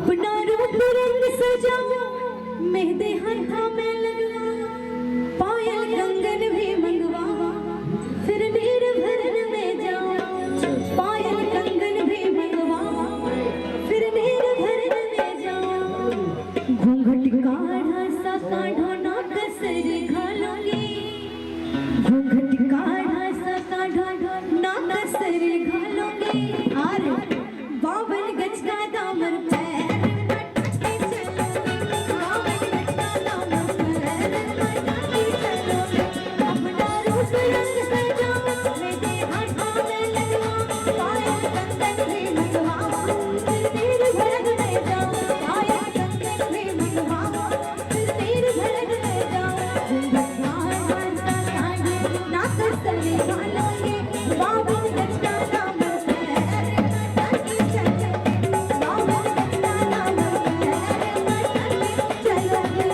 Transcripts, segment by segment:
अपना रूप रंग सजाऊं, मेहंदी हाथा में लगवाऊं, पायल कंगन भी मंगवाऊं, फिर नीर भरन में जाऊं। पायल कंगन भी मंगवाऊं, फिर नीर भरन में जाऊं। घूंघट काढ़ा सा काढ़ा ना कसर घालूंगी, घूंघट काढ़ा सा काढ़ा ना कसर घालूंगी। अरे 52 गज का दामन पैर में टके चलूंगी, 52 गज का दामन पैर में टके चलूंगी। अपना रूप रंग सजाऊं, मेरे हाथों में लगवाऊं, पायल कंगन भी मंगवाऊं, फिर तीर भड़क में जाऊं। पायल कंगन भी मंगवाऊं, फिर तीर भड़क में जाऊं। घूंघट काढ़ा सा काढ़ा ना कसर घालूंगी, 52 गज का दामन पैर में टके चलूंगी, 52 गज का दामन पैर में टके चलूंगी।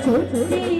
छोटे